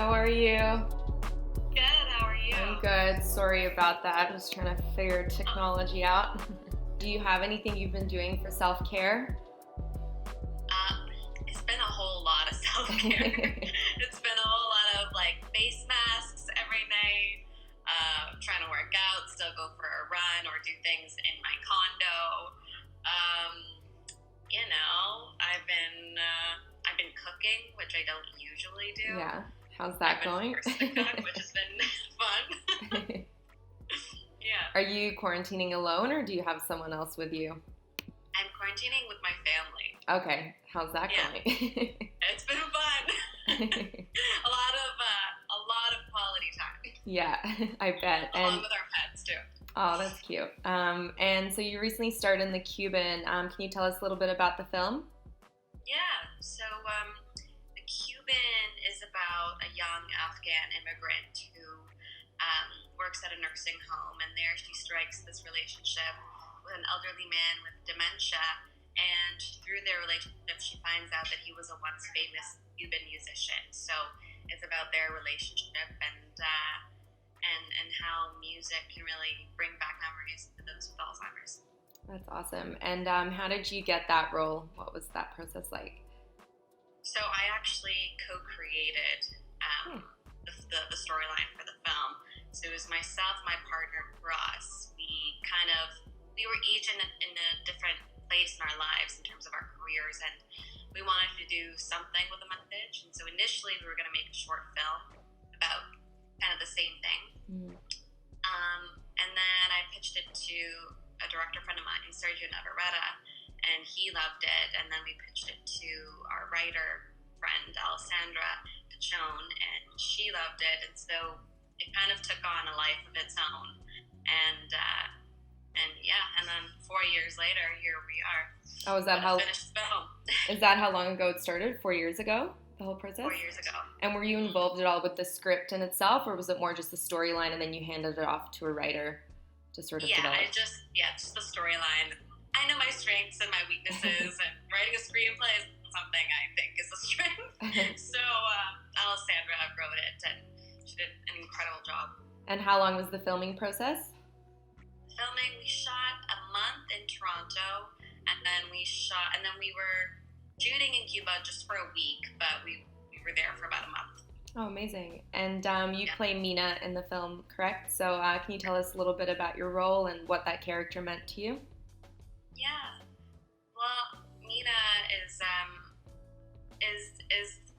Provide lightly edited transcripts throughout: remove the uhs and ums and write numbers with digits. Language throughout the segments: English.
How are you? Good, how are you? I'm good. Sorry about that. I was trying to figure technology out. Do you have anything you've been doing for self-care? It's been a whole lot of self-care. It's been a whole lot of face masks every night, trying to work out, still go for a run or do things in my condo. Um, I've been cooking, which I don't usually do. Yeah. How's I've that been going? forced to cook, which has been fun. Yeah. Are you quarantining alone or do you have someone else with you? I'm quarantining with my family. Okay. How's that going? It's been fun. a lot of quality time. Yeah, I bet. Along with our pets too. Oh, that's cute. And so you recently starred in the Cuban. Can you tell us a little bit about the film? Yeah. So the Cuban is about a young Afghan immigrant who works at a nursing home, and there she strikes this relationship with an elderly man with dementia. And through their relationship, she finds out that he was a once famous Cuban musician. So it's about their relationship and how music can really bring back memories to those with Alzheimer's. That's awesome. And how did you get that role? What was that process like? So I actually co-created the storyline for the film. So it was myself, my partner, Ross. We were each in a different place in our lives in terms of our careers, and we wanted to do something with a message. And so initially we were going to make a short film about kind of the same thing. Mm. And then I pitched it to a director friend of mine, Sergio Navarrete, and he loved it. And then we pitched it to our writer friend, Alessandra Piccione, and she loved it. And so it kind of took on a life of its own. And then 4 years later, here we are. Oh, is that how finished film? is that how long ago it started? 4 years ago, the whole process? 4 years ago. And were you involved at all with the script in itself, or was it more just the storyline and then you handed it off to a writer to sort of develop? Just the storyline. I know my strengths and my weaknesses, and writing a screenplay is something I think is a strength. So Alessandra wrote it, and she did an incredible job. And how long was the filming process? Filming, we shot a month in Toronto, and then we were shooting in Cuba just for a week, but we were there for about a month. Oh, amazing. And you play Mina in the film, correct? So can you tell us a little bit about your role and what that character meant to you? Yeah. Well, Mina is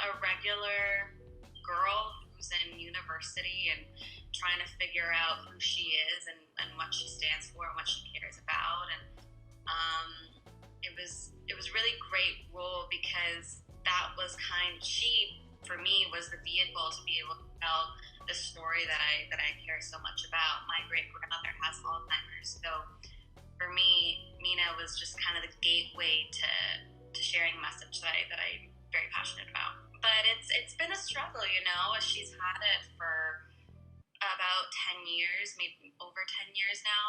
a regular girl who's in university and trying to figure out who she is and what she stands for and what she cares about. And it was really great role because she for me was the vehicle to be able to tell the story that I care so much about. My great grandmother has Alzheimer's, so for me, Mina was just kind of the gateway to sharing a message that I'm very passionate about. But it's been a struggle, She's had it for about 10 years, maybe over 10 years now,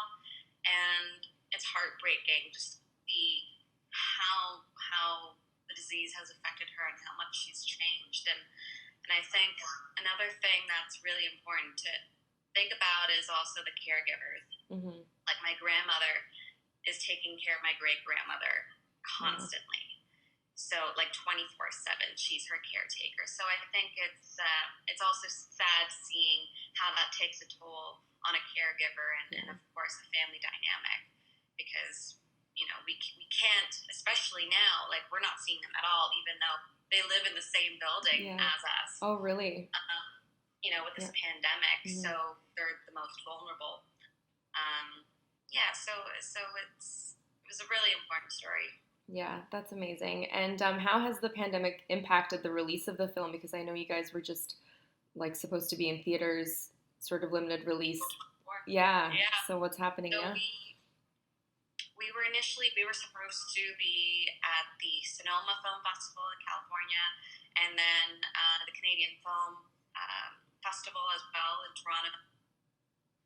and it's heartbreaking just to see how the disease has affected her and how much she's changed. And I think another thing that's really important to think about is also the caregivers. Mm-hmm. Like my grandmother is taking care of my great-grandmother constantly. So 24/7, she's her caretaker. So I think it's also sad seeing how that takes a toll on a caregiver and of course a family dynamic, because we can't, especially now, we're not seeing them at all, even though they live in the same building as us. Oh, really? With this pandemic, so they're the most vulnerable. So it was a really important story. Yeah, that's amazing. And how has the pandemic impacted the release of the film? Because I know you guys were just supposed to be in theaters, sort of limited release. Yeah. So what's happening now? We were supposed to be at the Sonoma Film Festival in California, and then the Canadian Film Festival as well in Toronto.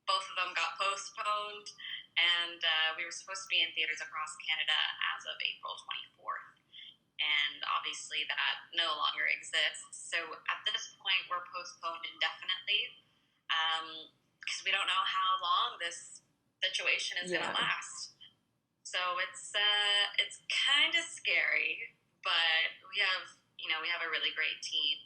Both of them got postponed, and we were supposed to be in theaters across Canada as of April 24th. and obviously that no longer exists. So at this point, we're postponed indefinitely because we don't know how long this situation is going to last. So it's kind of scary, but we have a really great team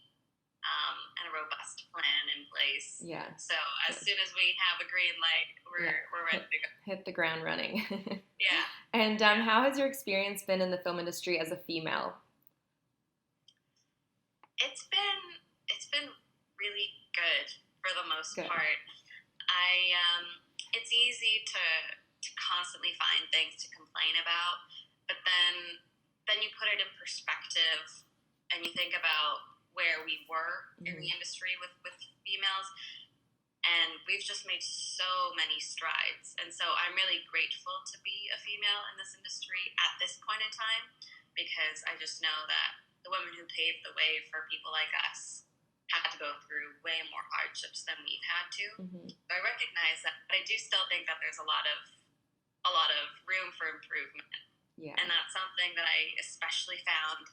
and a robust plan in place. Yeah. So as soon as we have a green light, we're ready to go. Hit the ground running. Yeah. And how has your experience been in the film industry as a female? It's been really good for the most part. It's easy to constantly find things to complain about, but then you put it in perspective and you think about where we were in the industry with females, and we've just made so many strides. And so I'm really grateful to be a female in this industry at this point in time, because I just know that the women who paved the way for people like us had to go through way more hardships than we've had to. So I recognize that, but I do still think that there's a lot of room for improvement. Yeah. And that's something that I especially found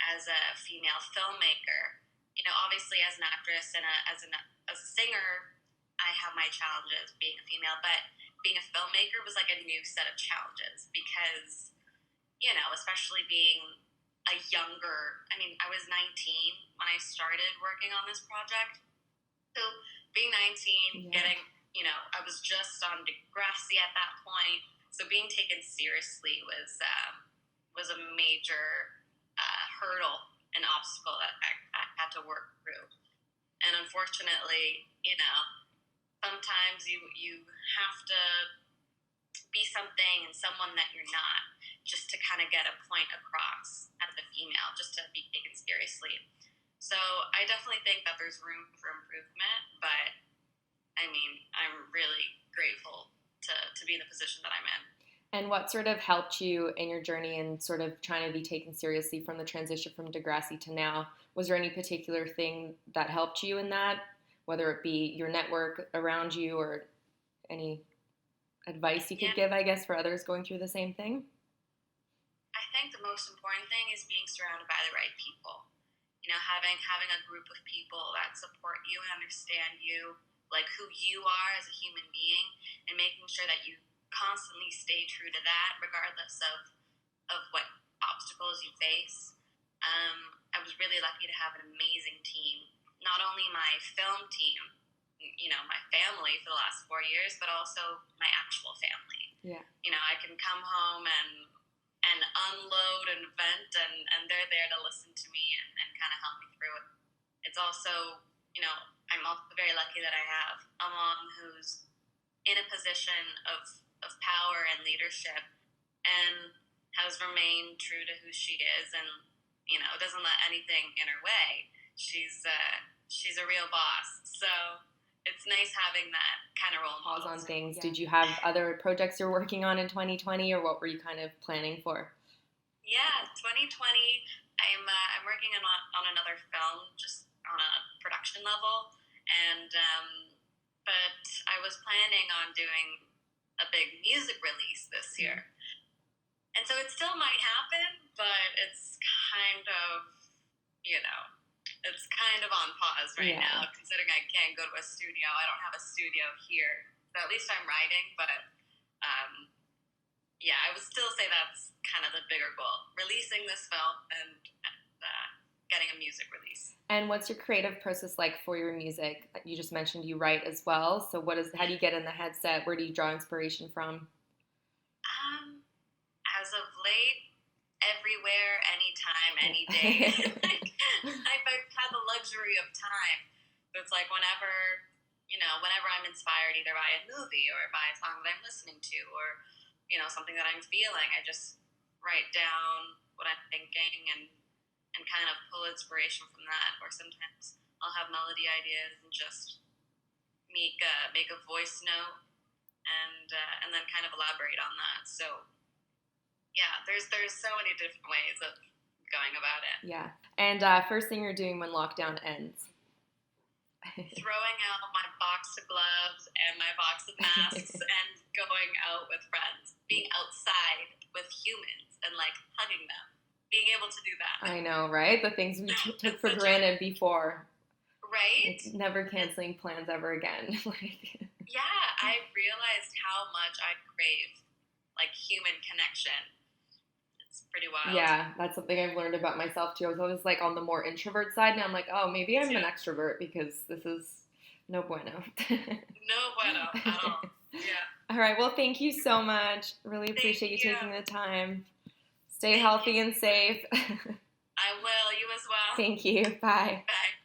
as a female filmmaker. Obviously as an actress and as a singer, I have my challenges being a female, but being a filmmaker was like a new set of challenges because, especially being I was 19 when I started working on this project. So being 19, getting, I was just on Degrassi at that point. So being taken seriously was a major hurdle and obstacle that I had to work through. And unfortunately, sometimes you have to be something and someone that you're not, just to kind of get a point across as a female, just to be taken seriously. So I definitely think that there's room for improvement, but I'm really grateful to be in the position that I'm in. And what sort of helped you in your journey and sort of trying to be taken seriously from the transition from Degrassi to now? Was there any particular thing that helped you in that, whether it be your network around you or any advice you could give, I guess, for others going through the same thing? I think the most important thing is being surrounded by the right people. Having a group of people that support you and understand you, like who you are as a human being, and making sure that you constantly stay true to that, regardless of what obstacles you face. I was really lucky to have an amazing team. Not only my film team, my family for the last 4 years, but also my actual family. Yeah. I can come home and unload and vent, and they're there to listen to me and kind of help me through it. It's also, I'm also very lucky that I have a mom who's in a position of power and leadership and has remained true to who she is, and doesn't let anything in her way. She's a real boss, so it's nice having that kind of role model. Pause on things. Yeah. Did you have other projects you're working on in 2020, or what were you kind of planning for? Yeah, 2020, I'm working on another film, just on a production level, and but I was planning on doing a big music release this year. And so it still might happen, but it's kind of, it's kind of on pause right now, considering I can't go to a studio. I don't have a studio here. So at least I'm writing, but I would still say that's kind of the bigger goal, releasing this film and getting a music release. And what's your creative process like for your music? You just mentioned you write as well. So how do you get in the headset? Where do you draw inspiration from? As of late, everywhere, anytime, any day. I've had the luxury of time. So it's like whenever I'm inspired either by a movie or by a song that I'm listening to or, something that I'm feeling, I just write down what I'm thinking and kind of pull inspiration from that. Or sometimes I'll have melody ideas and just make a voice note and then kind of elaborate on that. So yeah, there's so many different ways of going about it. Yeah. And first thing you're doing when lockdown ends? Throwing out my box of gloves and my box of masks and going out with friends, being outside with humans and hugging them. being able to do that. I know, right? The things we took for Such granted before. right? It's never canceling plans ever again. Like, Yeah, I realized how much I crave like human connection. It's pretty wild. yeah, that's something I've learned about myself too. I was always like on the more introvert side, and I'm like, oh, maybe I'm an extrovert because this is no bueno. No bueno at all. Yeah. All right. Well, thank you so much. Really appreciate you taking the time. Stay healthy and safe. I will. You as well. Thank you. Bye. Bye.